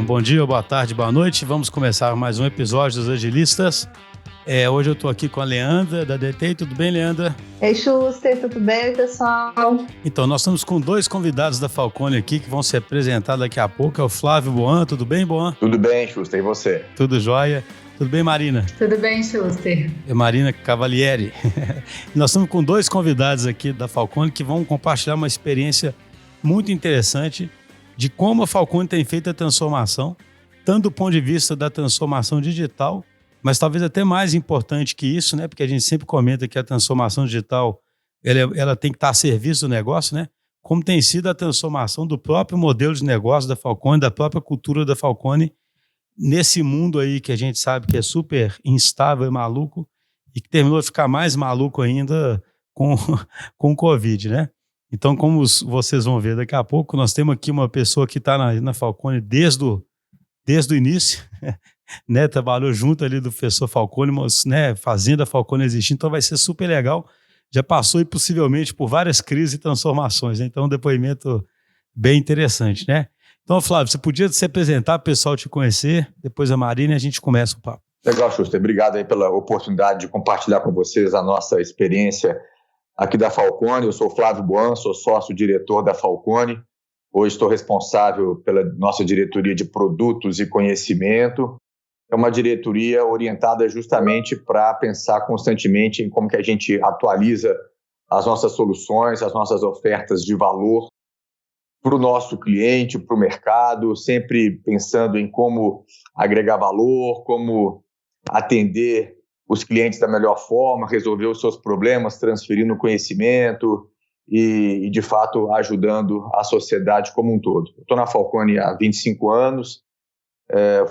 Bom dia, boa tarde, boa noite. Vamos começar mais um episódio dos Agilistas. Hoje eu estou aqui com a Leandra, da DT. Tudo bem, Leandra? Ei, Schuster, tudo bem, pessoal? Então, nós estamos com dois convidados da Falcone aqui que vão se apresentar daqui a pouco. É o Flávio Boan. Tudo bem, Boan? Tudo bem, Schuster. E você? Tudo jóia. Tudo bem, Marina? Tudo bem, Schuster. Marina Cavalieri. Nós estamos com dois convidados aqui da Falcone que vão compartilhar uma experiência muito interessante de como a Falcone tem feito a transformação, tanto do ponto de vista da transformação digital, mas talvez até mais importante que isso, né? Porque a gente sempre comenta que a transformação digital ela tem que estar a serviço do negócio, né? Como tem sido a transformação do próprio modelo de negócio da Falcone, da própria cultura da Falcone, nesse mundo aí que a gente sabe que é super instável e maluco e que terminou de ficar mais maluco ainda com o Covid, né? Então, como vocês vão ver daqui a pouco, nós temos aqui uma pessoa que está na Falcone desde o início, né? Trabalhou junto ali do professor Falcone, né? Fazendo a Falcone existir, então vai ser super legal. Já passou e possivelmente por várias crises e transformações, né? Então um depoimento bem interessante, né? Então, Flávio, você podia se apresentar, o pessoal te conhecer, depois a Marina e a gente começa o papo. Legal, Schuster. Obrigado aí pela oportunidade de compartilhar com vocês a nossa experiência aqui da Falcone. Eu sou Flávio Boan, sou sócio-diretor da Falcone. Hoje estou responsável pela nossa diretoria de produtos e conhecimento. É uma diretoria orientada justamente para pensar constantemente em como que a gente atualiza as nossas soluções, as nossas ofertas de valor para o nosso cliente, para o mercado, sempre pensando em como agregar valor, como atender os clientes da melhor forma, resolver os seus problemas, transferindo conhecimento e de fato, ajudando a sociedade como um todo. Eu estou na Falcone há 25 anos,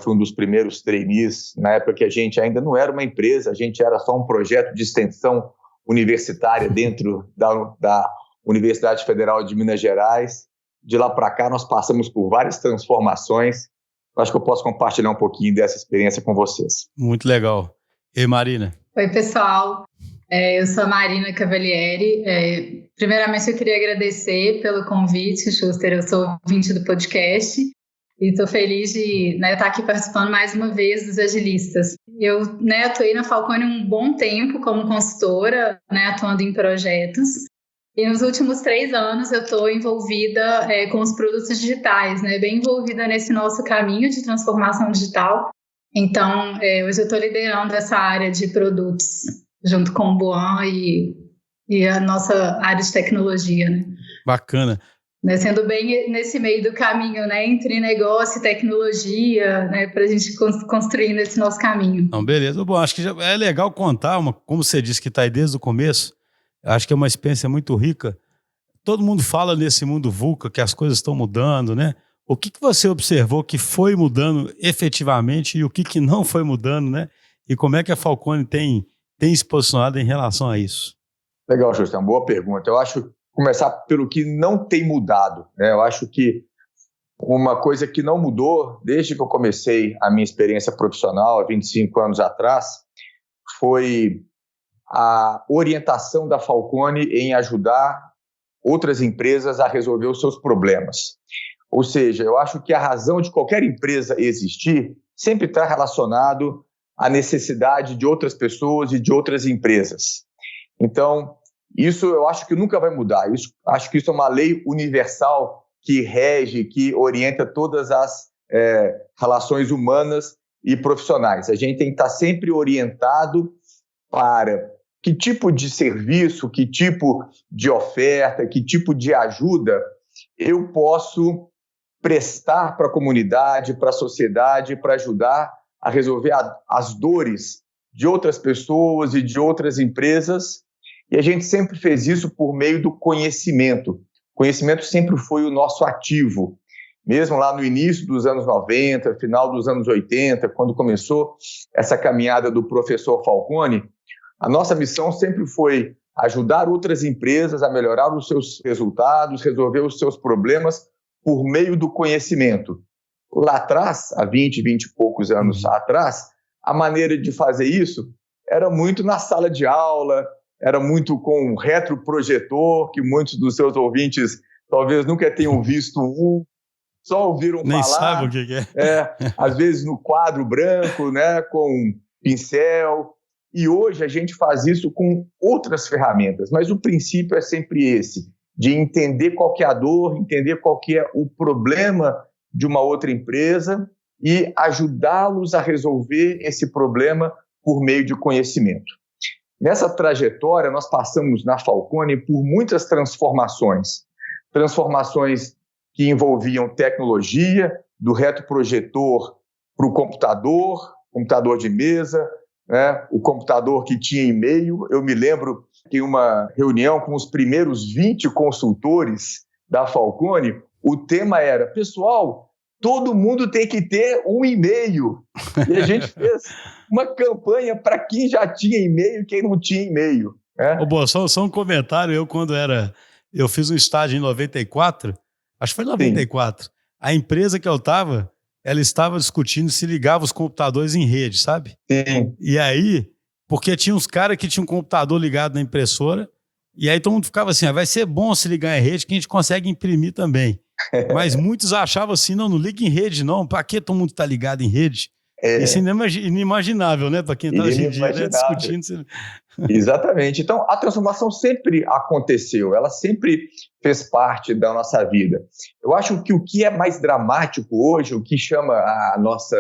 fui um dos primeiros trainees, na época que a gente ainda não era uma empresa, a gente era só um projeto de extensão universitária dentro da Universidade Federal de Minas Gerais. De lá para cá, nós passamos por várias transformações. Acho que eu posso compartilhar um pouquinho dessa experiência com vocês. Muito legal. E Marina? Oi, pessoal. Eu sou a Marina Cavalieri. Primeiramente, eu queria agradecer pelo convite, Schuster. Eu sou ouvinte do podcast e estou feliz de estar aqui participando mais uma vez dos Agilistas. Eu atuei na Falcone um bom tempo como consultora, atuando em projetos. E nos últimos 3 anos eu estou envolvida com os produtos digitais, bem envolvida nesse nosso caminho de transformação digital. Então, hoje eu estou liderando essa área de produtos junto com o Boan e a nossa área de tecnologia. Bacana. Sendo bem nesse meio do caminho, entre negócio e tecnologia, para a gente construir esse nosso caminho. Não, beleza. Bom, acho que já é legal contar, como você disse que está aí desde o começo, acho que é uma experiência muito rica. Todo mundo fala nesse mundo VUCA que as coisas estão mudando, né? O que você observou que foi mudando efetivamente e o que não foi mudando, né? E como é que a Falcone tem se posicionado em relação a isso? Legal, Justo, é uma boa pergunta. Eu acho que começar pelo que não tem mudado, né? Eu acho que uma coisa que não mudou desde que eu comecei a minha experiência profissional, há 25 anos atrás, foi a orientação da Falcone em ajudar outras empresas a resolver os seus problemas. Ou seja, eu acho que a razão de qualquer empresa existir sempre está relacionado à necessidade de outras pessoas e de outras empresas. Então, isso eu acho que nunca vai mudar. Acho que isso é uma lei universal que rege, que orienta todas as relações humanas e profissionais. A gente tem que estar sempre orientado para que tipo de serviço, que tipo de oferta, que tipo de ajuda eu posso prestar para a comunidade, para a sociedade, para ajudar a resolver as dores de outras pessoas e de outras empresas. E a gente sempre fez isso por meio do conhecimento. O conhecimento sempre foi o nosso ativo. Mesmo lá no início dos anos 90, final dos anos 80, quando começou essa caminhada do professor Falcone, a nossa missão sempre foi ajudar outras empresas a melhorar os seus resultados, resolver os seus problemas por meio do conhecimento. Lá atrás, há 20 e poucos anos atrás, a maneira de fazer isso era muito na sala de aula, era muito com um retroprojetor, que muitos dos seus ouvintes talvez nunca tenham visto um. só ouviram Nem falar. sabe o que é. Às vezes no quadro branco, né, com pincel. E hoje a gente faz isso com outras ferramentas, mas o princípio é sempre esse, de entender qual que é a dor, entender qual que é o problema de uma outra empresa e ajudá-los a resolver esse problema por meio de conhecimento. Nessa trajetória, nós passamos na Falcone por muitas transformações que envolviam tecnologia, do retroprojetor para o computador de mesa, né? O computador que tinha e-mail. Eu me lembro que em uma reunião com os primeiros 20 consultores da Falcone, o tema era, pessoal, todo mundo tem que ter um e-mail. E a gente fez uma campanha para quem já tinha e-mail e quem não tinha e-mail. Né? Só um comentário, eu fiz um estágio em 94, acho que foi em 94, Sim. A empresa que eu estava, ela estava discutindo se ligava os computadores em rede, sabe? Sim. E aí, porque tinha uns caras que tinham um computador ligado na impressora, e aí todo mundo ficava assim, vai ser bom se ligar em rede que a gente consegue imprimir também. Mas muitos achavam assim, não liga em rede não, para que todo mundo está ligado em rede? Isso é inimaginável, né? Para quem está hoje em dia, né, discutindo. Exatamente. Então, a transformação sempre aconteceu, ela sempre fez parte da nossa vida. Eu acho que o que é mais dramático hoje, o que chama a nossa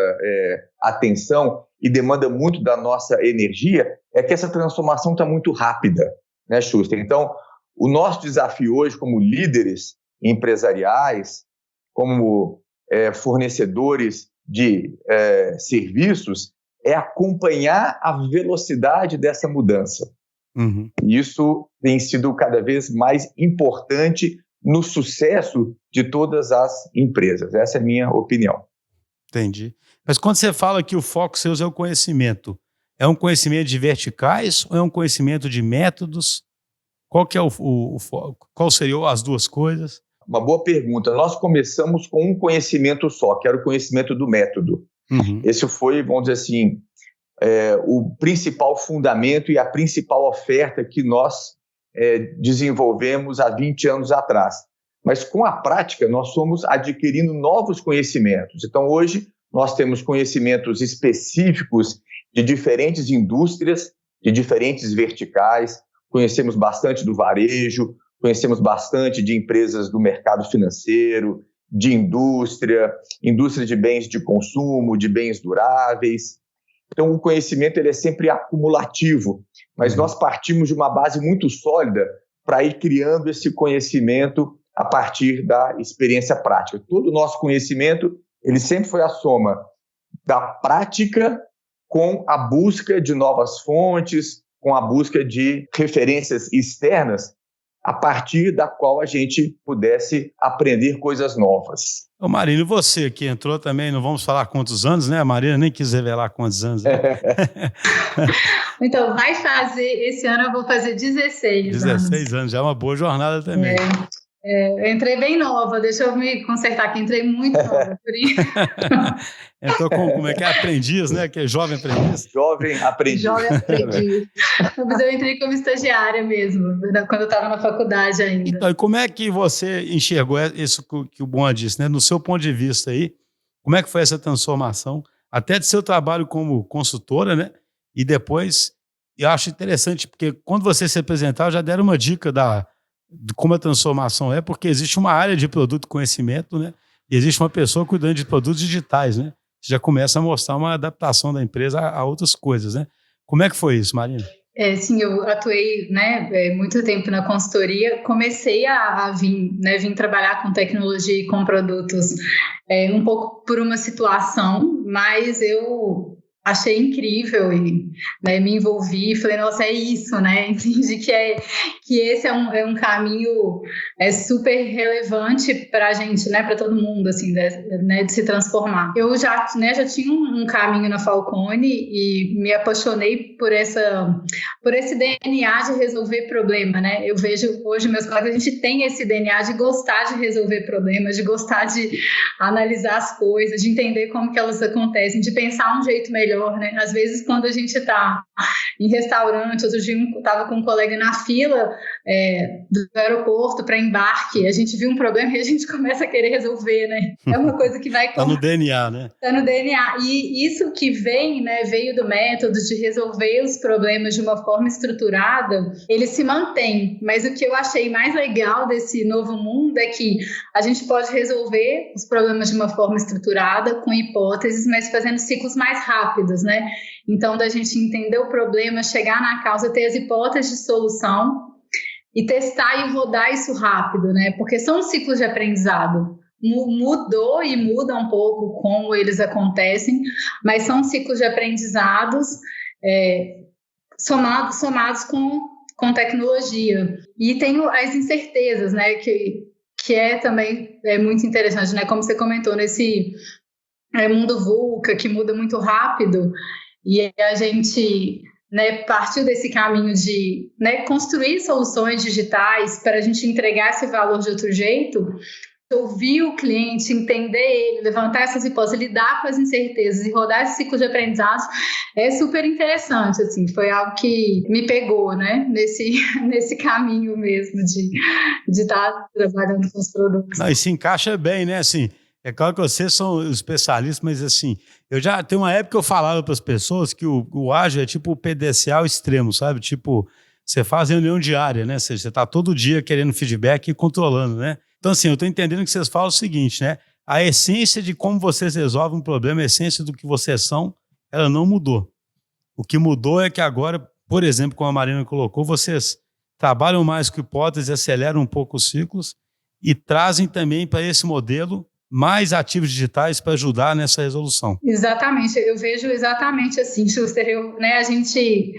atenção e demanda muito da nossa energia, é que essa transformação está muito rápida, né, Schuster? Então, o nosso desafio hoje, como líderes empresariais, como fornecedores de serviços, é acompanhar a velocidade dessa mudança. Uhum. Isso tem sido cada vez mais importante no sucesso de todas as empresas. Essa é a minha opinião. Entendi. Mas quando você fala que o foco seu é o conhecimento, é um conhecimento de verticais ou é um conhecimento de métodos? Qual que é o foco? Qual seriam as duas coisas? Uma boa pergunta. Nós começamos com um conhecimento só, que era o conhecimento do método. Uhum. Esse foi, vamos dizer assim, o principal fundamento e a principal oferta que nós desenvolvemos há 20 anos atrás. Mas com a prática, nós fomos adquirindo novos conhecimentos. Então, hoje, nós temos conhecimentos específicos de diferentes indústrias, de diferentes verticais, conhecemos bastante do varejo, conhecemos bastante de empresas do mercado financeiro, de indústria de bens de consumo, de bens duráveis. Então, o conhecimento ele é sempre acumulativo, mas nós partimos de uma base muito sólida para ir criando esse conhecimento a partir da experiência prática. Todo o nosso conhecimento ele sempre foi a soma da prática com a busca de novas fontes, com a busca de referências externas, a partir da qual a gente pudesse aprender coisas novas. Ô Marina, e você que entrou também, não vamos falar quantos anos, né? A Marina nem quis revelar quantos anos. Né? Então, esse ano eu vou fazer 16 anos. 16 anos, já é uma boa jornada também. Eu entrei bem nova, deixa eu me consertar aqui, entrei muito nova. Entrou como é que é? Aprendiz, né? Que é jovem aprendiz? Jovem aprendiz. Mas eu entrei como estagiária mesmo, quando eu estava na faculdade ainda. Então, e como é que você enxergou isso que o Boa disse, né? No seu ponto de vista aí, como é que foi essa transformação, até de seu trabalho como consultora, né? E depois, eu acho interessante, porque quando você se apresentar, já deram uma dica de como a transformação porque existe uma área de produto e conhecimento, né? E existe uma pessoa cuidando de produtos digitais, né? Você já começa a mostrar uma adaptação da empresa a outras coisas, né? Como é que foi isso, Marina? Sim, eu atuei, né, muito tempo na consultoria, comecei a vir trabalhar com tecnologia e com produtos um pouco por uma situação, mas eu achei incrível e me envolvi e falei, nossa, é isso, né? Entendi que esse é um caminho super relevante para a gente, né? Para todo mundo, assim, de se transformar. Eu já tinha um caminho na Falcone e me apaixonei por esse DNA de resolver problema, né? Eu vejo hoje meus colegas, a gente tem esse DNA de gostar de resolver problemas, de gostar de analisar as coisas, de entender como que elas acontecem, de pensar um jeito melhor melhor, né? Às vezes, quando a gente está em restaurante, outro dia eu estava com um colega na fila do aeroporto para embarque, a gente viu um problema e a gente começa a querer resolver, né? É uma coisa que vai... Está no DNA, né? Está no DNA. E isso que veio do método de resolver os problemas de uma forma estruturada, ele se mantém. Mas o que eu achei mais legal desse novo mundo é que a gente pode resolver os problemas de uma forma estruturada, com hipóteses, mas fazendo ciclos mais rápidos, né? Então, da gente entender o problema, chegar na causa, ter as hipóteses de solução e testar e rodar isso rápido, né? Porque são ciclos de aprendizado. Mudou e muda um pouco como eles acontecem, mas são ciclos de aprendizados somados com tecnologia. E tem as incertezas, né? Que também muito interessante, né? Como você comentou, nesse mundo VUCA, que muda muito rápido, e a gente partiu desse caminho de construir soluções digitais para a gente entregar esse valor de outro jeito, ouvir o cliente, entender ele, levantar essas hipóteses, lidar com as incertezas e rodar esse ciclo de aprendizados é super interessante, assim, foi algo que me pegou, né, nesse caminho mesmo de estar trabalhando com os produtos. Não, e se encaixa bem, né, assim, é claro que vocês são especialistas, mas assim, tem uma época que eu falava para as pessoas que o ágil é tipo o PDCA ao extremo, sabe, tipo, você faz reunião diária, né, você está todo dia querendo feedback e controlando, né. Então, assim, eu estou entendendo que vocês falam o seguinte, né? A essência de como vocês resolvem um problema, a essência do que vocês são, ela não mudou. O que mudou é que agora, por exemplo, como a Marina colocou, vocês trabalham mais com hipóteses, aceleram um pouco os ciclos e trazem também para esse modelo mais ativos digitais para ajudar nessa resolução. Exatamente, eu vejo exatamente assim, Schuster, a gente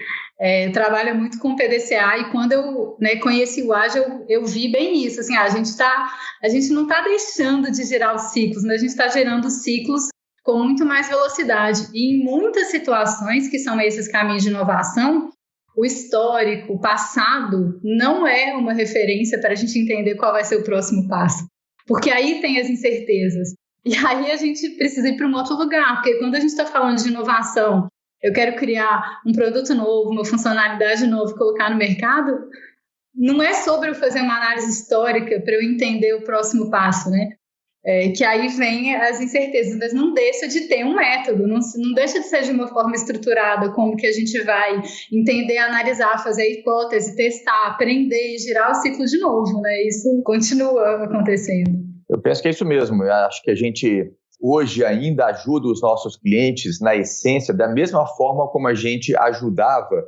trabalha muito com PDCA e quando eu conheci o Ágil, eu vi bem isso, assim, a gente não está deixando de gerar os ciclos, mas a gente está gerando ciclos com muito mais velocidade e em muitas situações que são esses caminhos de inovação, o histórico, o passado não é uma referência para a gente entender qual vai ser o próximo passo. Porque aí tem as incertezas. E aí a gente precisa ir para um outro lugar. Porque quando a gente está falando de inovação, eu quero criar um produto novo, uma funcionalidade nova, colocar no mercado, não é sobre eu fazer uma análise histórica para eu entender o próximo passo, né? Que aí vem as incertezas, mas não deixa de ter um método, não deixa de ser de uma forma estruturada, como que a gente vai entender, analisar, fazer hipótese, testar, aprender e girar o ciclo de novo, né? Isso continua acontecendo. Eu penso que é isso mesmo. Eu acho que a gente hoje ainda ajuda os nossos clientes na essência da mesma forma como a gente ajudava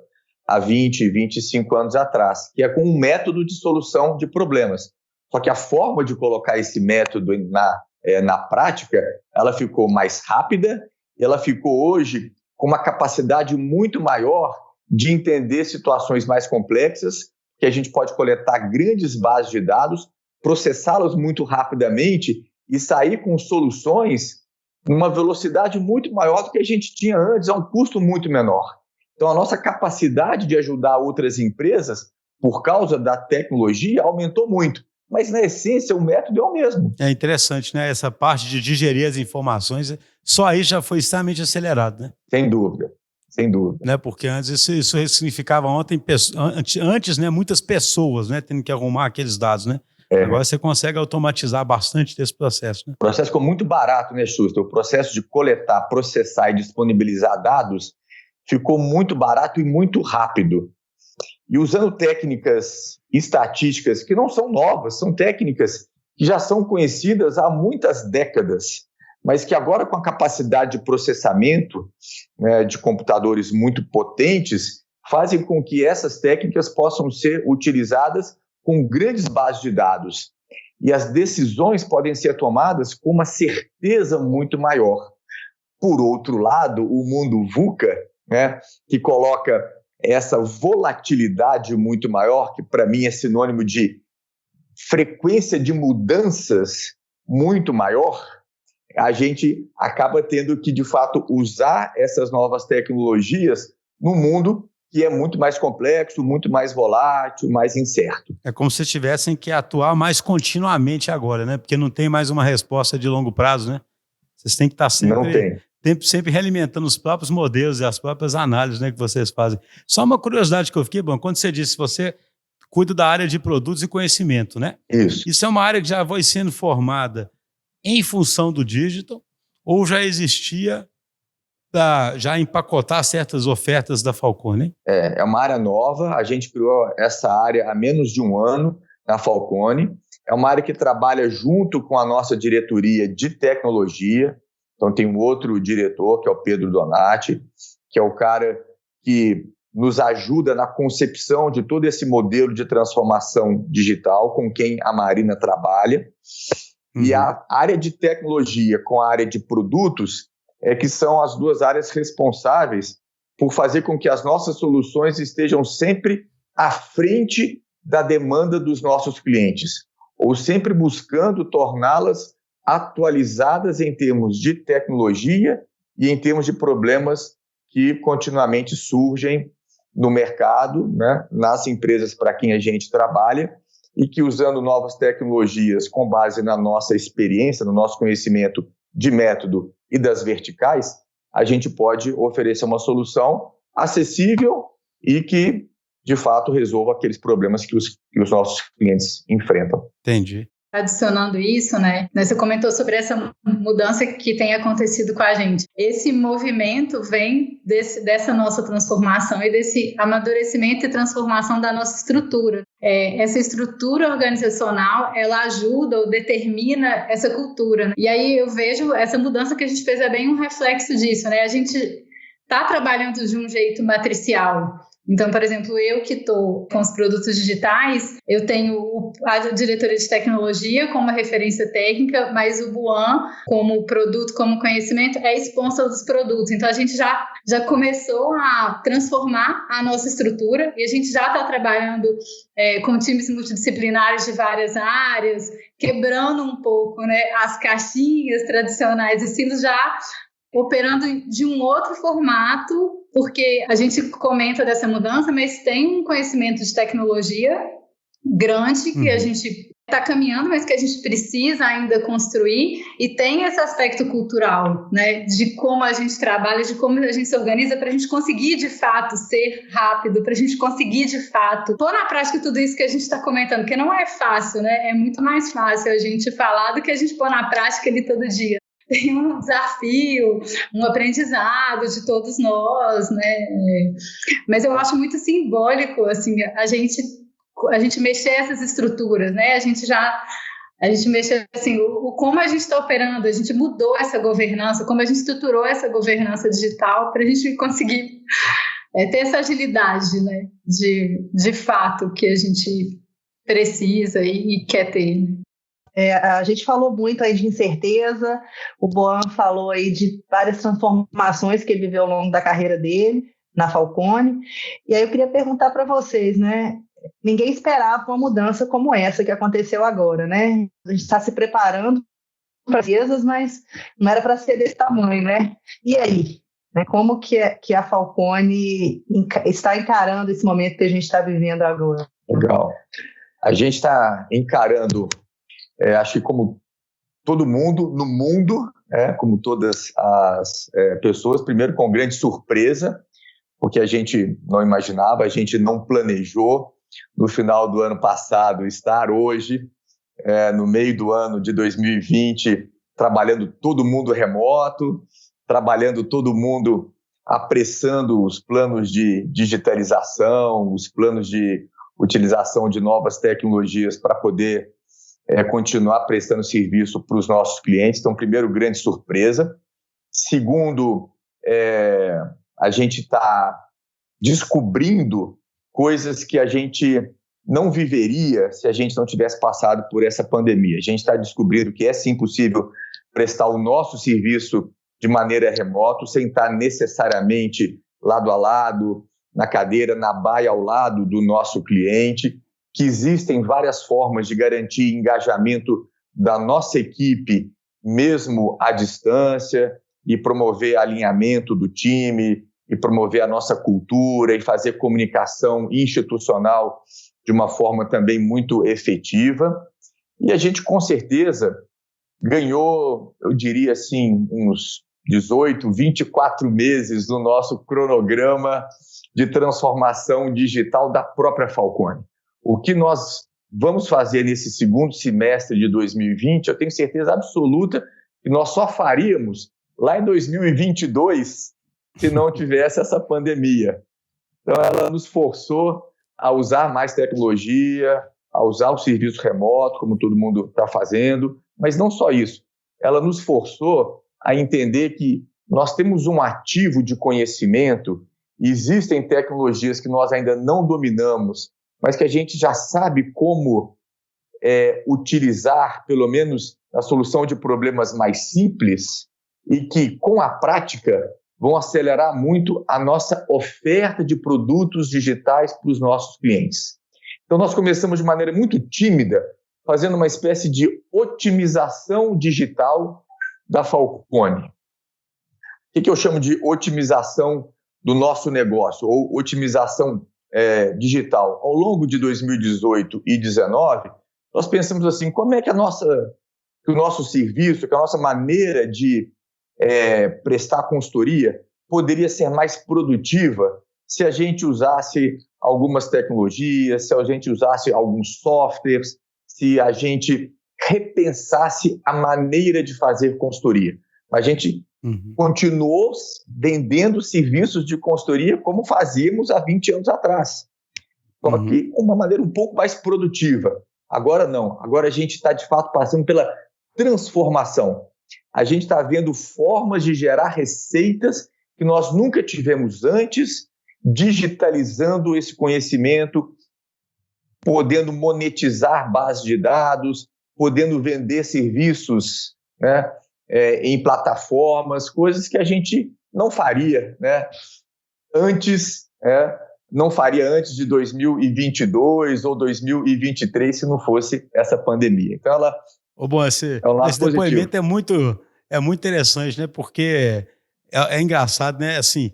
há 20, 25 anos atrás, que é com um método de solução de problemas. Só que a forma de colocar esse método na prática, ela ficou mais rápida, ela ficou hoje com uma capacidade muito maior de entender situações mais complexas, que a gente pode coletar grandes bases de dados, processá-las muito rapidamente e sair com soluções numa velocidade muito maior do que a gente tinha antes, a um custo muito menor. Então, a nossa capacidade de ajudar outras empresas, por causa da tecnologia, aumentou muito. Mas, na essência, o método é o mesmo. É interessante, né? Essa parte de digerir as informações, só aí já foi extremamente acelerado, né? Sem dúvida, sem dúvida. Né? Porque antes isso significava antes, né, muitas pessoas, né, tendo que arrumar aqueles dados, né? Agora você consegue automatizar bastante desse processo, né? O processo ficou muito barato, né, Schuster? O processo de coletar, processar e disponibilizar dados ficou muito barato e muito rápido. E usando técnicas estatísticas que não são novas, são técnicas que já são conhecidas há muitas décadas, mas que agora com a capacidade de processamento, né, de computadores muito potentes, fazem com que essas técnicas possam ser utilizadas com grandes bases de dados. E as decisões podem ser tomadas com uma certeza muito maior. Por outro lado, o mundo VUCA, né, que coloca essa volatilidade muito maior, que para mim é sinônimo de frequência de mudanças muito maior, a gente acaba tendo que, de fato, usar essas novas tecnologias no mundo que é muito mais complexo, muito mais volátil, mais incerto. É como se tivessem que atuar mais continuamente agora, né? Porque não tem mais uma resposta de longo prazo, né? Vocês têm que estar sempre sempre realimentando os próprios modelos e as próprias análises, né, que vocês fazem. Só uma curiosidade que eu fiquei, bom, quando você disse que você cuida da área de produtos e conhecimento, né? Isso é uma área que já foi sendo formada em função do digital ou já existia para já empacotar certas ofertas da Falcone? É uma área nova, a gente criou essa área há menos de um ano na Falcone. É uma área que trabalha junto com a nossa diretoria de tecnologia. Então tem um outro diretor, que é o Pedro Donati, que é o cara que nos ajuda na concepção de todo esse modelo de transformação digital com quem a Marina trabalha. E a área de tecnologia com a área de produtos que são as duas áreas responsáveis por fazer com que as nossas soluções estejam sempre à frente da demanda dos nossos clientes, ou sempre buscando torná-las atualizadas em termos de tecnologia e em termos de problemas que continuamente surgem no mercado, né, nas empresas para quem a gente trabalha, e que usando novas tecnologias com base na nossa experiência, no nosso conhecimento de método e das verticais, a gente pode oferecer uma solução acessível e que, de fato, resolva aqueles problemas que os nossos clientes enfrentam. Entendi. Adicionando isso, né? Você comentou sobre essa mudança que tem acontecido com a gente. Esse movimento vem dessa nossa transformação e desse amadurecimento e transformação da nossa estrutura. Essa estrutura organizacional, ela ajuda ou determina essa cultura, né? E aí eu vejo essa mudança que a gente fez é bem um reflexo disso, né? A gente está trabalhando de um jeito matricial. Então, por exemplo, eu que estou com os produtos digitais, eu tenho a diretoria de tecnologia como referência técnica, mas o Buan, como produto, como conhecimento, é sponsor dos produtos. Então, a gente já começou a transformar a nossa estrutura e a gente já está trabalhando com times multidisciplinares de várias áreas, quebrando um pouco, né, as caixinhas tradicionais, estilos já operando de um outro formato, porque a gente comenta dessa mudança, mas tem um conhecimento de tecnologia grande que a gente está caminhando, mas que a gente precisa ainda construir, e tem esse aspecto cultural, né, de como a gente trabalha, de como a gente se organiza para a gente conseguir de fato ser rápido, para a gente conseguir de fato pôr na prática tudo isso que a gente está comentando, porque não é fácil, né? É muito mais fácil a gente falar do que a gente pôr na prática ali todo dia. Tem um desafio, um aprendizado de todos nós, né? Mas eu acho muito simbólico, assim, a gente mexer essas estruturas, né? A gente mexer, assim, como a gente está operando, a gente mudou essa governança, como a gente estruturou essa governança digital para a gente conseguir ter essa agilidade, né? De fato que a gente precisa e quer ter. A gente falou muito aí de incerteza, o Buan falou aí de várias transformações que ele viveu ao longo da carreira dele na Falcone, e aí eu queria perguntar para vocês, né? Ninguém esperava uma mudança como essa que aconteceu agora, né? A gente está se preparando para as empresas, mas não era para ser desse tamanho, né? E aí? Né? Como que a Falcone está encarando esse momento que a gente está vivendo agora? Legal. A gente está encarando, acho que como todo mundo no mundo, como todas as pessoas, primeiro com grande surpresa, porque a gente não imaginava, a gente não planejou no final do ano passado estar hoje, no meio do ano de 2020, trabalhando todo mundo remoto, trabalhando todo mundo apressando os planos de digitalização, os planos de utilização de novas tecnologias para poder continuar prestando serviço para os nossos clientes. Então, primeiro, grande surpresa. Segundo, a gente está descobrindo coisas que a gente não viveria se a gente não tivesse passado por essa pandemia. A gente está descobrindo que é sim possível prestar o nosso serviço de maneira remota, sem estar necessariamente lado a lado, na cadeira, na baia ao lado do nosso cliente, que existem várias formas de garantir engajamento da nossa equipe, mesmo à distância, e promover alinhamento do time, e promover a nossa cultura, e fazer comunicação institucional de uma forma também muito efetiva. E a gente, com certeza, ganhou, eu diria assim, uns 18, 24 meses do nosso cronograma de transformação digital da própria Falcone. O que nós vamos fazer nesse segundo semestre de 2020, eu tenho certeza absoluta que nós só faríamos lá em 2022 se não tivesse essa pandemia. Então, ela nos forçou a usar mais tecnologia, a usar o serviço remoto, como todo mundo está fazendo, mas não só isso. Ela nos forçou a entender que nós temos um ativo de conhecimento, existem tecnologias que nós ainda não dominamos, mas que a gente já sabe como utilizar, pelo menos na solução de problemas mais simples, e que, com a prática, vão acelerar muito a nossa oferta de produtos digitais para os nossos clientes. Então, nós começamos de maneira muito tímida, fazendo uma espécie de otimização digital da Falcone. O que eu chamo de otimização do nosso negócio, ou otimização digital? Ao longo de 2018 e 2019, nós pensamos assim, como é que o nosso serviço, que a nossa maneira de prestar consultoria poderia ser mais produtiva se a gente usasse algumas tecnologias, se a gente usasse alguns softwares, se a gente repensasse a maneira de fazer consultoria. A gente continuou vendendo serviços de consultoria como fazíamos há 20 anos atrás, só que de uma maneira um pouco mais produtiva. Agora não, agora a gente está de fato passando pela transformação. A gente está vendo formas de gerar receitas que nós nunca tivemos antes, digitalizando esse conhecimento, podendo monetizar bases de dados, podendo vender serviços, né, em plataformas, coisas que a gente não faria, né, não faria antes de 2022 ou 2023 se não fosse essa pandemia. Então, esse depoimento é muito interessante, né? Porque é engraçado, né? Assim,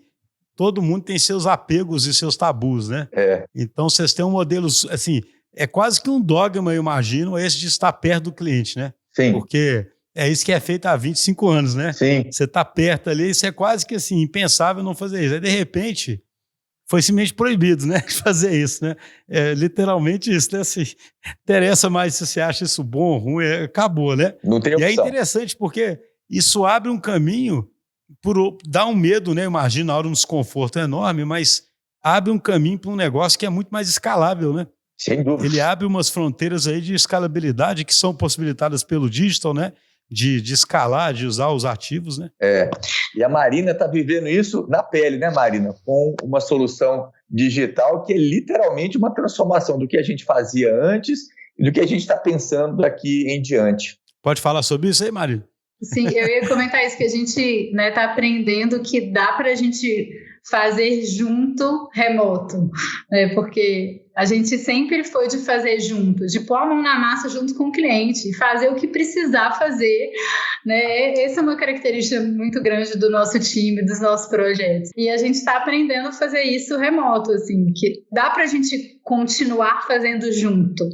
todo mundo tem seus apegos e seus tabus, né? Então, vocês têm um modelo, assim, é quase que um dogma, eu imagino, esse de estar perto do cliente, né? Sim. Porque é isso que é feito há 25 anos, né? Sim. Você está perto ali, isso é quase que assim, impensável não fazer isso. Aí, de repente, foi simplesmente proibido, né? Fazer isso, né? Literalmente isso, né? Assim, interessa mais se você acha isso bom ou ruim, acabou, né? Não tem opção. E é interessante porque isso abre um caminho, dá um medo, né? Imagina, na hora um desconforto enorme, mas abre um caminho para um negócio que é muito mais escalável, né? Sem dúvida. Ele abre umas fronteiras aí de escalabilidade que são possibilitadas pelo digital, né? De escalar, de usar os ativos, né? E a Marina está vivendo isso na pele, né, Marina? Com uma solução digital que é literalmente uma transformação do que a gente fazia antes e do que a gente está pensando daqui em diante. Pode falar sobre isso aí, Marina? Sim, eu ia comentar isso, que a gente está aprendendo que dá para a gente fazer junto remoto, né? Porque a gente sempre foi de fazer junto, de pôr a mão na massa junto com o cliente e fazer o que precisar fazer, né? Essa é uma característica muito grande do nosso time, dos nossos projetos. E a gente está aprendendo a fazer isso remoto, assim, que dá para a gente continuar fazendo junto,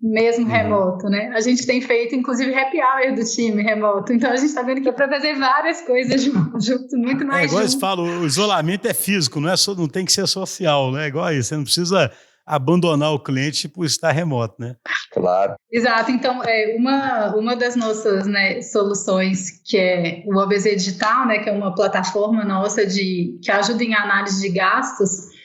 mesmo remoto, né? A gente tem feito, inclusive, happy hour do time remoto. Então, a gente está vendo que é para fazer várias coisas junto, muito mais igual junto. eles falam, o isolamento é físico, não tem que ser social, né? Igual isso, você não precisa abandonar o cliente por estar remoto, né? Claro. Exato. Então, uma das nossas, né, soluções, que é o OBZ Digital, né, que é uma plataforma nossa que ajuda em análise de gastos,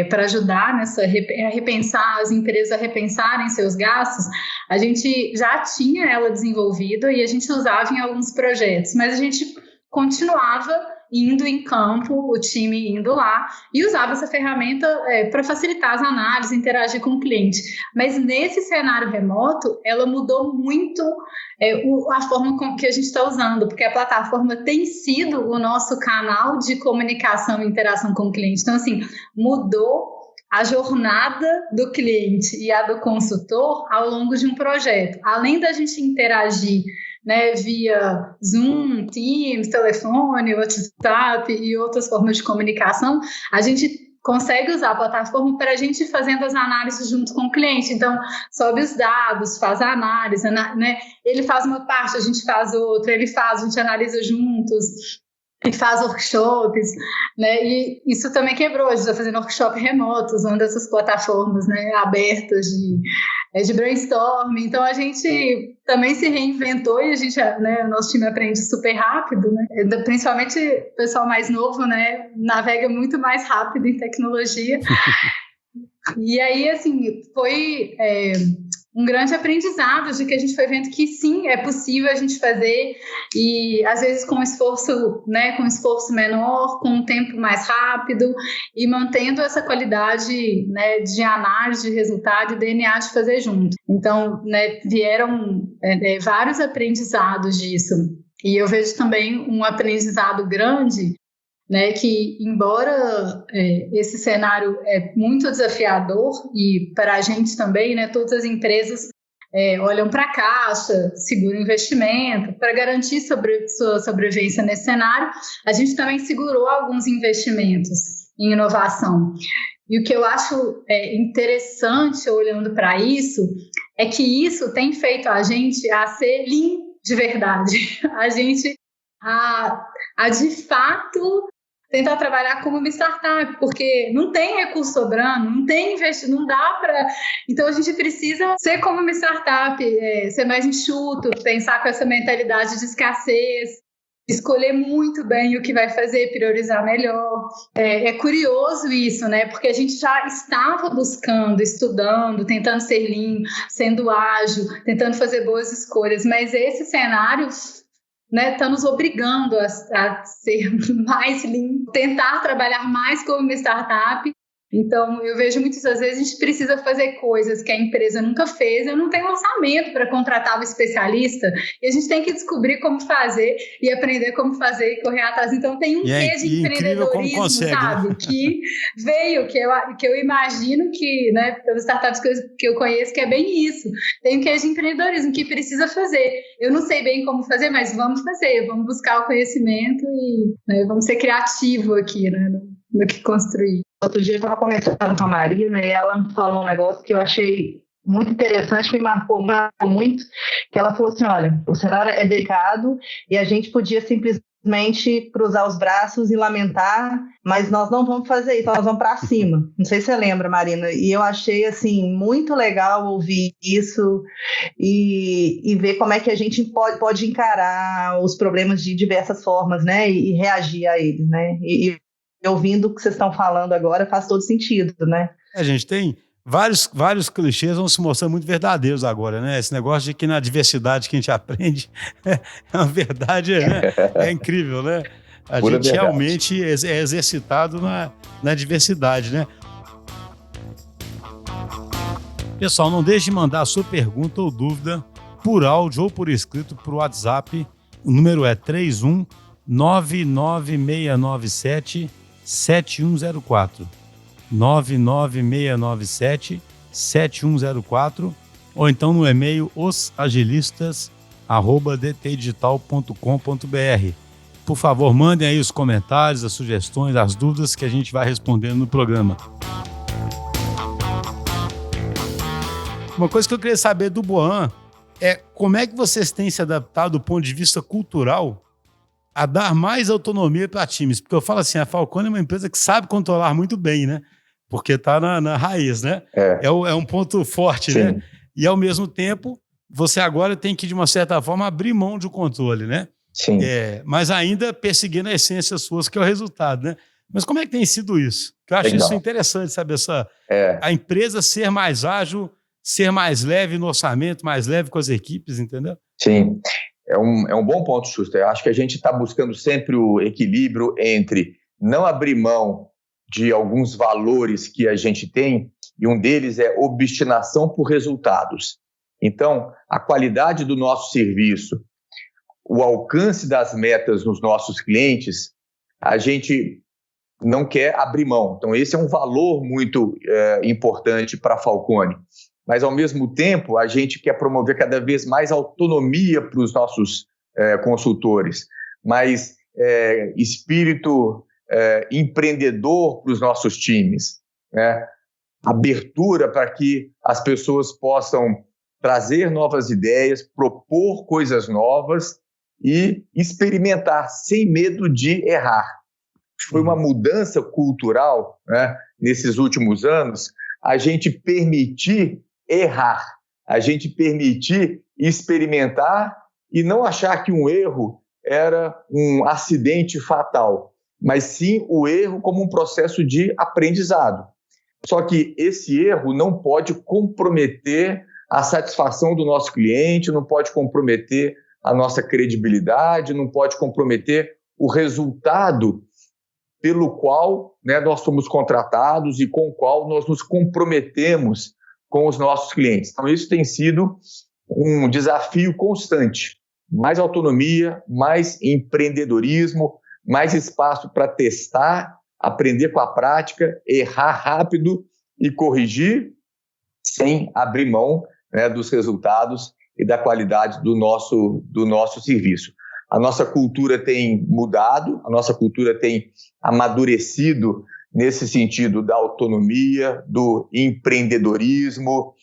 para ajudar a repensar as empresas a repensarem seus gastos, a gente já tinha ela desenvolvida e a gente usava em alguns projetos, mas a gente continuava indo em campo, o time indo lá, e usava essa ferramenta para facilitar as análises, interagir com o cliente. Mas nesse cenário remoto, ela mudou muito a forma que a gente está usando, porque a plataforma tem sido o nosso canal de comunicação e interação com o cliente. Então, assim, mudou a jornada do cliente e a do consultor ao longo de um projeto. Além da gente interagir, né, via Zoom, Teams, telefone, WhatsApp e outras formas de comunicação, a gente consegue usar a plataforma para a gente ir fazendo as análises junto com o cliente. Então, sobe os dados, faz a análise, né? Ele faz uma parte, a gente faz outra, ele faz, a gente analisa juntos. e faz workshops, né? E isso também quebrou. A gente está fazendo workshop remotos, usando essas plataformas, né, abertas de brainstorming. Então a gente também se reinventou e a gente, né, o nosso time aprende super rápido, né? Principalmente o pessoal mais novo, né, navega muito mais rápido em tecnologia. E aí, assim, foi um grande aprendizado de que a gente foi vendo que sim, é possível a gente fazer, e às vezes com esforço, né, com esforço menor, com um tempo mais rápido, e mantendo essa qualidade, né, de análise de resultado e DNA de fazer junto. Então, né, vieram vários aprendizados disso. E eu vejo também um aprendizado grande, né, que embora esse cenário é muito desafiador, e para a gente também, né, todas as empresas olham para a caixa, seguram investimento, para garantir sua sobrevivência nesse cenário, a gente também segurou alguns investimentos em inovação. E o que eu acho interessante olhando para isso é que isso tem feito a gente a ser lean de verdade, a gente a de fato tentar trabalhar como uma startup, porque não tem recurso sobrando, não tem investimento, não dá para... Então a gente precisa ser como uma startup, ser mais enxuto, pensar com essa mentalidade de escassez, escolher muito bem o que vai fazer, priorizar melhor. É curioso isso, né? Porque a gente já estava buscando, estudando, tentando ser lean, sendo ágil, tentando fazer boas escolhas, mas esse cenário, né, está nos obrigando a ser mais lean, tentar trabalhar mais como uma startup. Então, eu vejo muitas vezes a gente precisa fazer coisas que a empresa nunca fez, eu não tenho orçamento para contratar um especialista, e a gente tem que descobrir como fazer e aprender como fazer e correr atrás. Então, tem um quê de empreendedorismo, consegue, sabe? Né? Que veio, que eu imagino que, né, pelas startups que eu conheço, que é bem isso. Tem um quê de empreendedorismo que precisa fazer. Eu não sei bem como fazer, mas vamos fazer, vamos buscar o conhecimento e, né, vamos ser criativos aqui, né, no que construir. Outro dia eu estava conversando com a Marina e ela me falou um negócio que eu achei muito interessante, me marcou muito, que ela falou assim, olha, o cenário é delicado e a gente podia simplesmente cruzar os braços e lamentar, mas nós não vamos fazer isso, nós vamos para cima. Não sei se você lembra, Marina, e eu achei assim muito legal ouvir isso e ver como é que a gente pode encarar os problemas de diversas formas, né, e reagir a eles, né, e ouvindo o que vocês estão falando agora faz todo sentido, né? A gente tem vários clichês vão se mostrando muito verdadeiros agora, né? Esse negócio de que na diversidade que a gente aprende é uma verdade, né? É incrível, né? A Pura gente verdade. Realmente é exercitado na diversidade, né? Pessoal, não deixe de mandar a sua pergunta ou dúvida por áudio ou por escrito para o WhatsApp. O número é 3199697-7104, 99697-7104, ou então no e-mail osagilistas@dtdigital.com.br. Por favor, mandem aí os comentários, as sugestões, as dúvidas que a gente vai respondendo no programa. Uma coisa que eu queria saber do Boan é como é que vocês têm se adaptado do ponto de vista cultural a dar mais autonomia para times, porque eu falo assim, a Falcone é uma empresa que sabe controlar muito bem, né? Porque está na raiz, né? É um ponto forte, Sim. né? E, ao mesmo tempo, você agora tem que, de uma certa forma, abrir mão de controle, né? Sim. Mas ainda perseguindo a essência sua, que é o resultado, né? Mas como é que tem sido isso? Eu acho isso interessante, sabe? A empresa ser mais ágil, ser mais leve no orçamento, mais leve com as equipes, entendeu? Sim. É um bom ponto, Schuster. Eu acho que a gente está buscando sempre o equilíbrio entre não abrir mão de alguns valores que a gente tem, e um deles é obstinação por resultados. Então, a qualidade do nosso serviço, o alcance das metas nos nossos clientes, a gente não quer abrir mão. Então, esse é um valor muito importante para a Falcone. Mas, ao mesmo tempo, a gente quer promover cada vez mais autonomia para os nossos consultores, mais espírito empreendedor para os nossos times, né? Abertura para que as pessoas possam trazer novas ideias, propor coisas novas e experimentar sem medo de errar. Foi uma mudança cultural, né, nesses últimos anos, a gente permitir errar, a gente permitir experimentar e não achar que um erro era um acidente fatal, mas sim o erro como um processo de aprendizado. Só que esse erro não pode comprometer a satisfação do nosso cliente, não pode comprometer a nossa credibilidade, não pode comprometer o resultado pelo qual, né, nós somos contratados e com o qual nós nos comprometemos com os nossos clientes. Então, isso tem sido um desafio constante. Mais autonomia, mais empreendedorismo, mais espaço para testar, aprender com a prática, errar rápido e corrigir sem abrir mão, né, dos resultados e da qualidade do nosso serviço. A nossa cultura tem mudado, a nossa cultura tem amadurecido nesse sentido da autonomia, do empreendedorismo,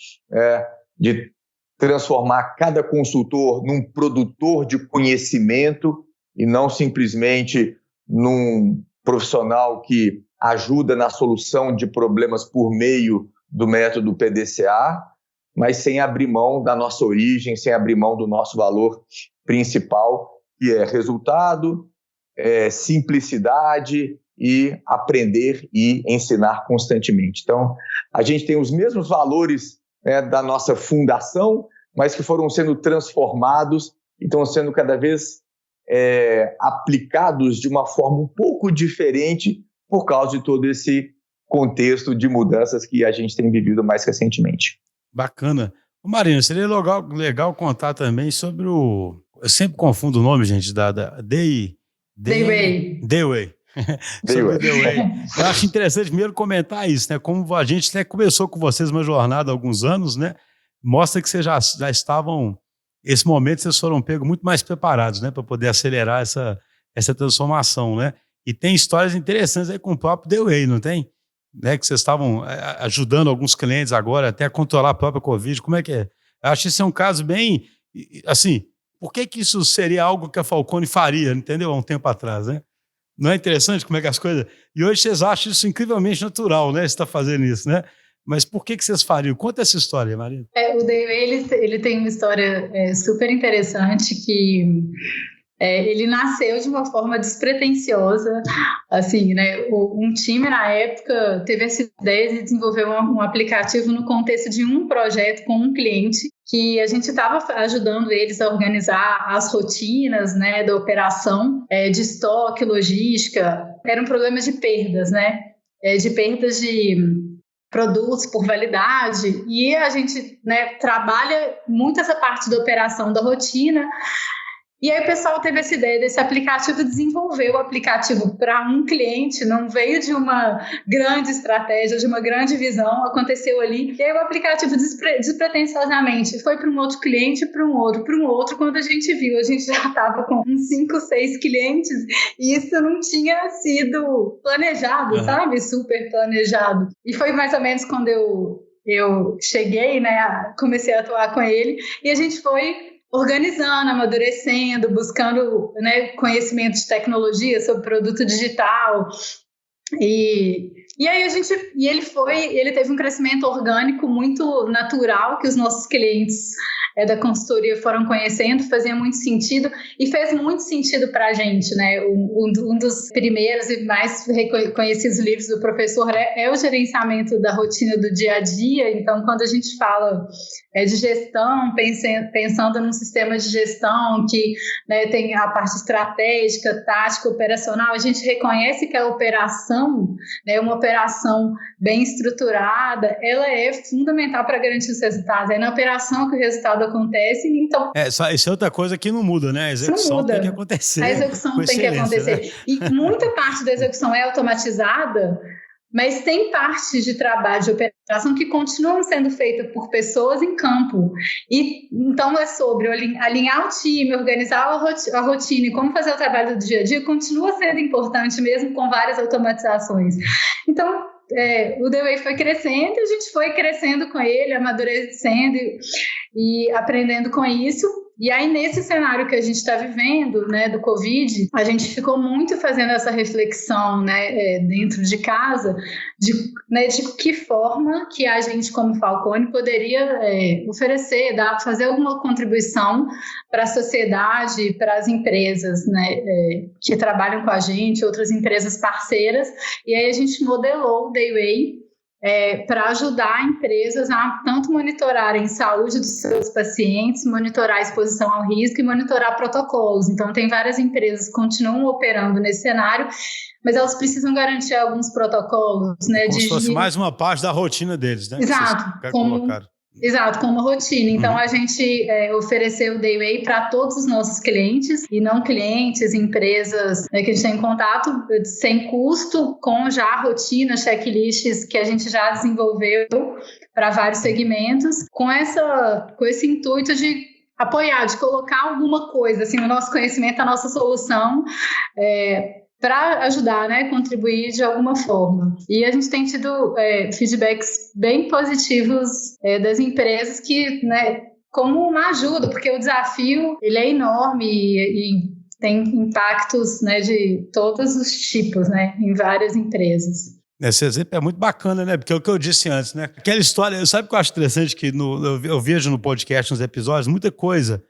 de transformar cada consultor num produtor de conhecimento e não simplesmente num profissional que ajuda na solução de problemas por meio do método PDCA, mas sem abrir mão da nossa origem, sem abrir mão do nosso valor principal, que é resultado, simplicidade e aprender e ensinar constantemente. Então, a gente tem os mesmos valores, né, da nossa fundação, mas que foram sendo transformados e estão sendo cada vez aplicados de uma forma um pouco diferente por causa de todo esse contexto de mudanças que a gente tem vivido mais recentemente. Bacana. Marina, seria legal contar também sobre o... Eu sempre confundo o nome, gente, da Dayway. Sobre Dayway. Eu acho interessante primeiro comentar isso, né? Como a gente, né, começou com vocês uma jornada há alguns anos, né? Mostra que vocês já estavam... Esse momento vocês foram pegos muito mais preparados, né? Para poder acelerar essa transformação, né? E tem histórias interessantes aí com o próprio Dayway, não tem? Né, que vocês estavam ajudando alguns clientes agora até a controlar a própria Covid. Como é que é? Eu acho que esse é um caso bem... Assim, por que isso seria algo que a Falcone faria, entendeu? Há um tempo atrás, né? Não é interessante como é que as coisas... E hoje vocês acham isso incrivelmente natural, né? Você está fazendo isso, né? Mas por que vocês fariam? Conta essa história, Marina. O Dayway, ele tem uma história super interessante que... ele nasceu de uma forma despretensiosa, assim, né? Um time, na época, teve essa ideia de desenvolver um aplicativo no contexto de um projeto com um cliente, que a gente estava ajudando eles a organizar as rotinas, né, da operação, de estoque, logística. Era um problema de perdas, né? De perdas de produtos por validade. E a gente, né, trabalha muito essa parte da operação da rotina. E aí o pessoal teve essa ideia desse aplicativo, desenvolveu o aplicativo para um cliente, não veio de uma grande estratégia, de uma grande visão, aconteceu ali. E aí o aplicativo despretensiosamente foi para um outro cliente, para um outro. Quando a gente viu, a gente já estava com uns 5, 6 clientes e isso não tinha sido planejado, sabe? Super planejado. E foi mais ou menos quando eu cheguei, né? Comecei a atuar com ele e a gente foi organizando, amadurecendo, buscando, né, conhecimento de tecnologia sobre produto digital. E aí ele teve um crescimento orgânico muito natural que os nossos clientes da consultoria foram conhecendo, fazia muito sentido e fez muito sentido para a gente, né? Um dos primeiros e mais reconhecidos livros do professor é o gerenciamento da rotina do dia a dia. Então, quando a gente fala de gestão, pensando num sistema de gestão que, né, tem a parte estratégica, tática, operacional, a gente reconhece que a operação, né, uma operação bem estruturada, ela é fundamental para garantir os resultados. É na operação que o resultado acontece, então... Isso é outra coisa que não muda, né? A execução tem que acontecer. A execução tem que acontecer. Né? E muita parte da execução é automatizada, mas tem parte de trabalho de operação que continuam sendo feita por pessoas em campo. E então é sobre alinhar o time, organizar a rotina e como fazer o trabalho do dia a dia, continua sendo importante mesmo com várias automatizações. Então, o Dayway foi crescendo, a gente foi crescendo com ele, amadurecendo e aprendendo com isso. E aí, nesse cenário que a gente está vivendo, né, do Covid, a gente ficou muito fazendo essa reflexão, né, dentro de casa, de que forma que a gente, como Falcone, poderia oferecer, fazer alguma contribuição para a sociedade, para as empresas, né, que trabalham com a gente, outras empresas parceiras. E aí a gente modelou o Dayway para ajudar empresas a tanto monitorarem a saúde dos seus pacientes, monitorar a exposição ao risco e monitorar protocolos. Então, tem várias empresas que continuam operando nesse cenário, mas elas precisam garantir alguns protocolos. Né, como se fosse mais uma parte da rotina deles, né? Exato, como uma rotina. Então, a gente ofereceu o Dayway para todos os nossos clientes e não clientes, empresas que a gente tem em contato, sem custo, com já a rotina, checklists que a gente já desenvolveu para vários segmentos, com esse intuito de apoiar, de colocar alguma coisa, assim, o nosso conhecimento, a nossa solução, para ajudar, né, contribuir de alguma forma. E a gente tem tido feedbacks bem positivos das empresas que, né, como uma ajuda, porque o desafio ele é enorme e tem impactos, né, de todos os tipos, né, em várias empresas. Esse exemplo é muito bacana, né? Porque é o que eu disse antes, né? Aquela história, sabe o que eu acho interessante? Que eu vejo no podcast, nos episódios, muita coisa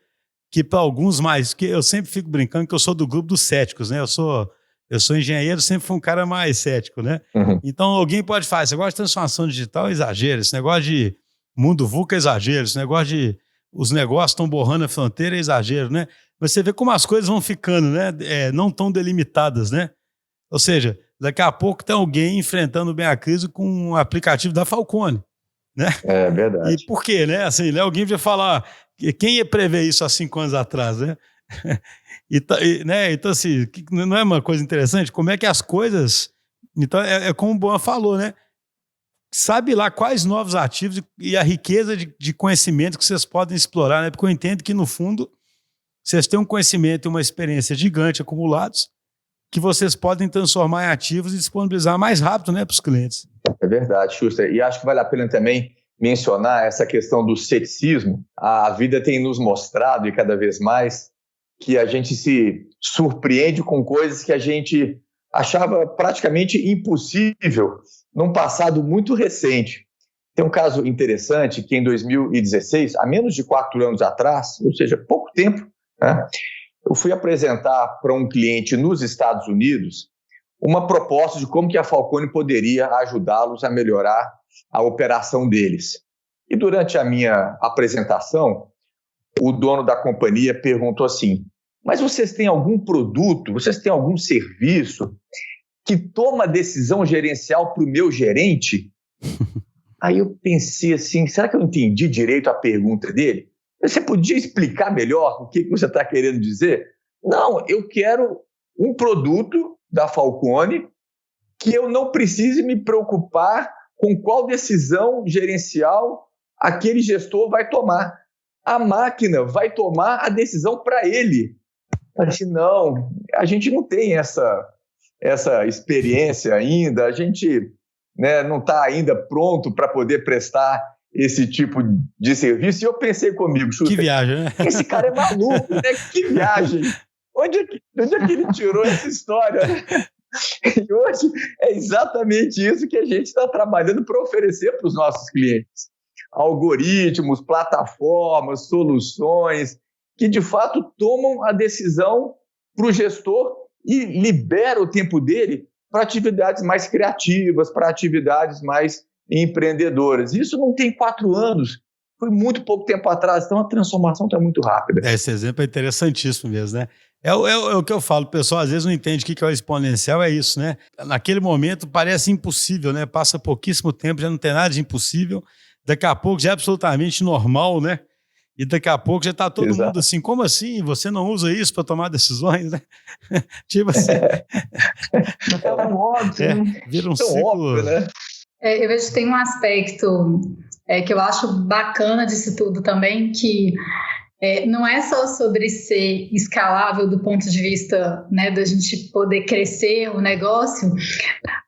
que para alguns mais... que eu sempre fico brincando que eu sou do grupo dos céticos, né? Eu sou engenheiro, sempre fui um cara mais cético, né? Uhum. Então, alguém pode falar, esse negócio de transformação digital é exagero, esse negócio de mundo VUCA é exagero, esse negócio de os negócios estão borrando a fronteira é exagero, né? Mas você vê como as coisas vão ficando, né? Não tão delimitadas, né? Ou seja, daqui a pouco tem alguém enfrentando bem a crise com um aplicativo da Falcone, né? É verdade. E por quê, né? Assim, né? Alguém vai falar, quem ia prever isso há 5 anos atrás, né? Né? Então, assim, não é uma coisa interessante? Como é que as coisas... Então, como o Boan falou, né? Sabe lá quais novos ativos e a riqueza de conhecimento que vocês podem explorar, né? Porque eu entendo que, no fundo, vocês têm um conhecimento e uma experiência gigante acumulados que vocês podem transformar em ativos e disponibilizar mais rápido, né, para os clientes. É verdade, Schuster. E acho que vale a pena também mencionar essa questão do ceticismo. A vida tem nos mostrado, e cada vez mais, que a gente se surpreende com coisas que a gente achava praticamente impossível num passado muito recente. Tem um caso interessante que em 2016, há menos de 4 anos atrás, ou seja, pouco tempo, né, eu fui apresentar para um cliente nos Estados Unidos uma proposta de como que a Falcone poderia ajudá-los a melhorar a operação deles. E durante a minha apresentação, o dono da companhia perguntou assim, mas vocês têm algum produto, vocês têm algum serviço que toma decisão gerencial para o meu gerente? Aí eu pensei assim, será que eu entendi direito a pergunta dele? Você podia explicar melhor o que você está querendo dizer? Não, eu quero um produto da Falcone que eu não precise me preocupar com qual decisão gerencial aquele gestor vai tomar. A máquina vai tomar a decisão para ele. Eu falei assim, não, a gente não tem essa experiência ainda, a gente, né, não está ainda pronto para poder prestar esse tipo de serviço. E eu pensei comigo, que viagem, né? Esse cara é maluco, né? Que viagem. Onde é que ele tirou essa história? E hoje é exatamente isso que a gente está trabalhando para oferecer para os nossos clientes. Algoritmos, plataformas, soluções que de fato tomam a decisão para o gestor e libera o tempo dele para atividades mais criativas, para atividades mais empreendedoras. Isso não tem 4 anos, foi muito pouco tempo atrás, então a transformação está muito rápida. Esse exemplo é interessantíssimo mesmo, né? É o que eu falo, o pessoal às vezes não entende o que é o exponencial, é isso, né? Naquele momento parece impossível, né? Passa pouquíssimo tempo, já não tem nada de impossível, daqui a pouco já é absolutamente normal, né? E daqui a pouco já está todo Exato. Mundo assim, como assim? Você não usa isso para tomar decisões, né? Tipo assim. É um óbvio, né? Vira um ciclo. Óbvio, né? Eu vejo que tem um aspecto que eu acho bacana disso tudo também, que não é só sobre ser escalável do ponto de vista, né, da gente poder crescer o negócio,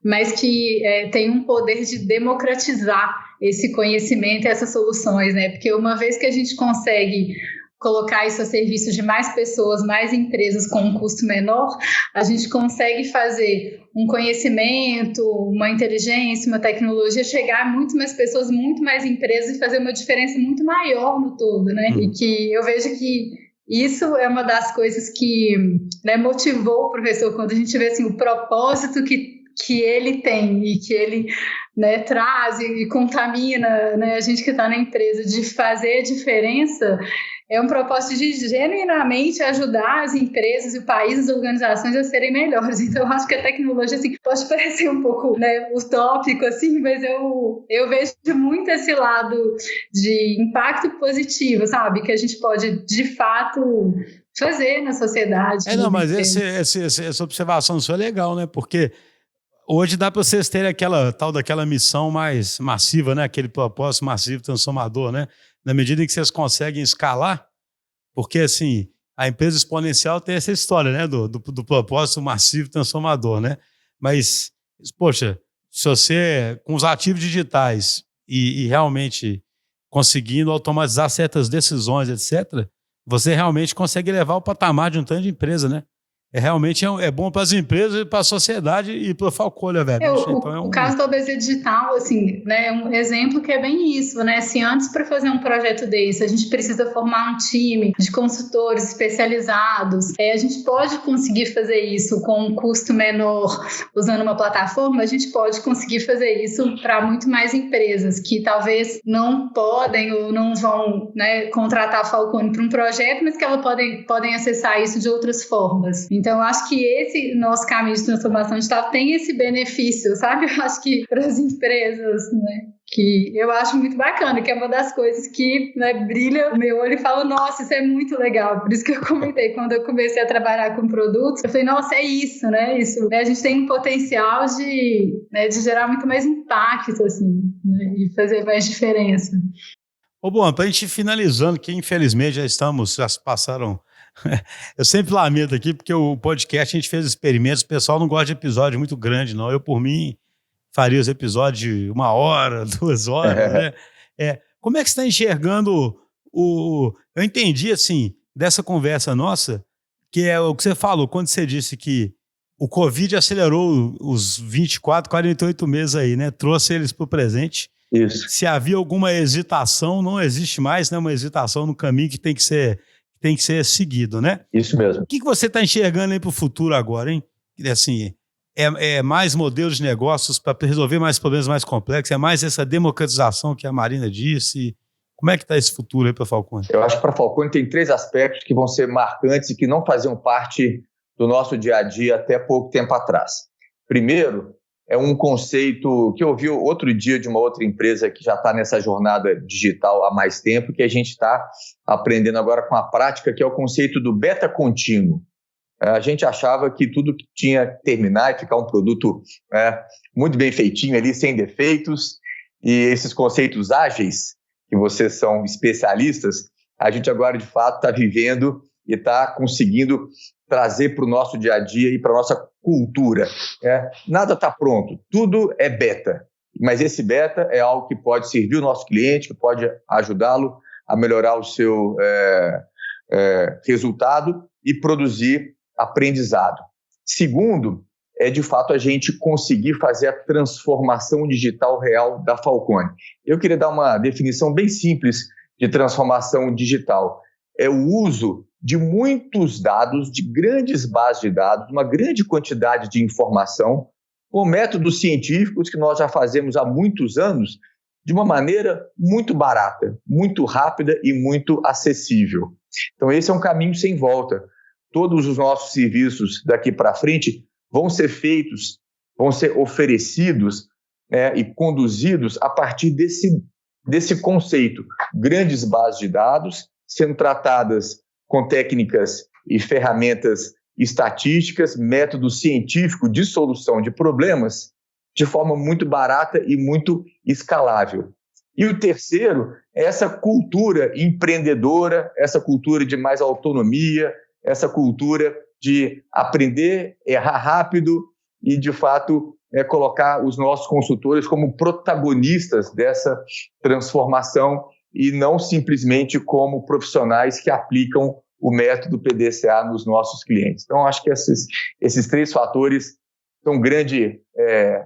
mas que tem um poder de democratizar esse conhecimento e essas soluções, né? Porque uma vez que a gente consegue colocar isso a serviço de mais pessoas, mais empresas com um custo menor, a gente consegue fazer um conhecimento, uma inteligência, uma tecnologia chegar a muito mais pessoas, muito mais empresas e fazer uma diferença muito maior no todo, né? E que eu vejo que isso é uma das coisas que, né, motivou o professor quando a gente vê assim, o propósito que ele tem e que ele, né, traz e contamina, né, a gente que está na empresa de fazer a diferença. É um propósito de genuinamente ajudar as empresas e o país, as organizações a serem melhores. Então, eu acho que a tecnologia, assim, pode parecer um pouco, né, utópico, assim, mas eu vejo muito esse lado de impacto positivo, sabe? Que a gente pode, de fato, fazer na sociedade. Não, mas essa observação sua é legal, né? Porque hoje dá para vocês terem aquela tal daquela missão mais massiva, né? Aquele propósito massivo transformador, né? Na medida em que vocês conseguem escalar, porque assim, a empresa exponencial tem essa história, né? Do propósito massivo transformador, né? Mas, poxa, se você, com os ativos digitais e realmente conseguindo automatizar certas decisões, etc., você realmente consegue levar o patamar de um tanto de empresa, né? Realmente é bom para as empresas, para a sociedade e para o Falcone, velho. O caso da obesidade digital, assim, né, é um exemplo que é bem isso, né? Se antes, para fazer um projeto desse, a gente precisa formar um time de consultores especializados, a gente pode conseguir fazer isso com um custo menor usando uma plataforma, a gente pode conseguir fazer isso para muito mais empresas que talvez não podem ou não vão, né, contratar a Falcone para um projeto, mas que elas podem acessar isso de outras formas. Então, eu acho que esse nosso caminho de transformação digital tem esse benefício, sabe? Eu acho que para as empresas, né? Que eu acho muito bacana, que é uma das coisas que, né, brilha o meu olho e falo, nossa, isso é muito legal. Por isso que eu comentei, quando eu comecei a trabalhar com produtos, eu falei, nossa, é isso, né? Isso, né? A gente tem um potencial de gerar muito mais impacto, assim, né? E fazer mais diferença. Bom, para a gente ir finalizando, que infelizmente já passaram. Eu sempre lamento aqui, porque o podcast a gente fez experimentos, o pessoal não gosta de episódio muito grande, não. Eu, por mim, faria os episódios de 1 hora, 2 horas, né? Como é que você está enxergando Eu entendi, assim, dessa conversa nossa, que é o que você falou, quando você disse que o Covid acelerou os 24, 48 meses aí, né? Trouxe eles para o presente. Isso. Se havia alguma hesitação, não existe mais, né? Uma hesitação no caminho que tem que ser seguido, né? Isso mesmo. O que você está enxergando aí para o futuro agora, hein? Assim, é mais modelos de negócios para resolver mais problemas mais complexos? É mais essa democratização que a Marina disse? Como é que está esse futuro aí para a Falcone? Eu acho que para a Falcone tem 3 aspectos que vão ser marcantes e que não faziam parte do nosso dia a dia até pouco tempo atrás. Primeiro, é um conceito que eu ouvi outro dia de uma outra empresa que já está nessa jornada digital há mais tempo, que a gente está aprendendo agora com a prática, que é o conceito do beta contínuo. A gente achava que tudo tinha que terminar e ficar um produto muito bem feitinho ali, sem defeitos, e esses conceitos ágeis, que vocês são especialistas, a gente agora de fato está vivendo e está conseguindo trazer para o nosso dia a dia e para a nossa cultura. Nada está pronto, tudo é beta, mas esse beta é algo que pode servir o nosso cliente, que pode ajudá-lo a melhorar o seu resultado e produzir aprendizado. Segundo, é de fato a gente conseguir fazer a transformação digital real da Falcone. Eu queria dar uma definição bem simples de transformação digital. É o uso de muitos dados, de grandes bases de dados, uma grande quantidade de informação, com métodos científicos que nós já fazemos há muitos anos, de uma maneira muito barata, muito rápida e muito acessível. Então, esse é um caminho sem volta. Todos os nossos serviços daqui para frente vão ser feitos, vão ser oferecidos e conduzidos a partir desse conceito. Grandes bases de dados sendo tratadas com técnicas e ferramentas estatísticas, método científico de solução de problemas de forma muito barata e muito escalável. E o terceiro é essa cultura empreendedora, essa cultura de mais autonomia, essa cultura de aprender, errar rápido e, de fato, colocar os nossos consultores como protagonistas dessa transformação e não simplesmente como profissionais que aplicam o método PDCA nos nossos clientes. Então, acho que esses 3 fatores são um grande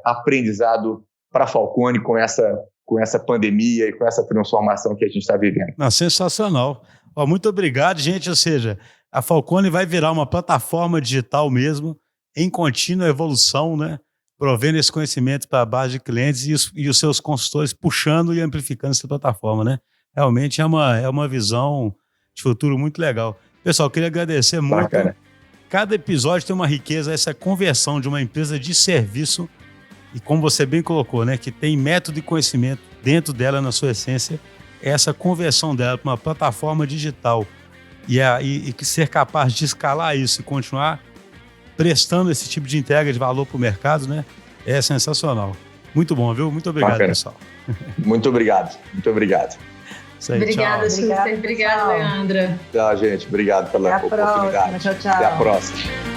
aprendizado para a Falcone com essa pandemia e com essa transformação que a gente está vivendo. Não, sensacional. Muito obrigado, gente. Ou seja, a Falcone vai virar uma plataforma digital mesmo, em contínua evolução, né? Provendo esse conhecimento para a base de clientes e os seus consultores puxando e amplificando essa plataforma, né? Realmente é uma visão de futuro muito legal. Pessoal, queria agradecer muito. Bacana. Cada episódio tem uma riqueza, essa conversão de uma empresa de serviço, e como você bem colocou, né? Que tem método e conhecimento dentro dela, na sua essência, essa conversão dela para uma plataforma digital e ser capaz de escalar isso e continuar prestando esse tipo de entrega de valor para o mercado, né? É sensacional. Muito bom, viu? Muito obrigado, bacana. Pessoal. Muito obrigado. Muito obrigado. Isso aí, obrigada, tchau. Schuster. Obrigada, Leandra. Tchau, gente. Obrigado pela oportunidade. Tchau, tchau. Até a próxima.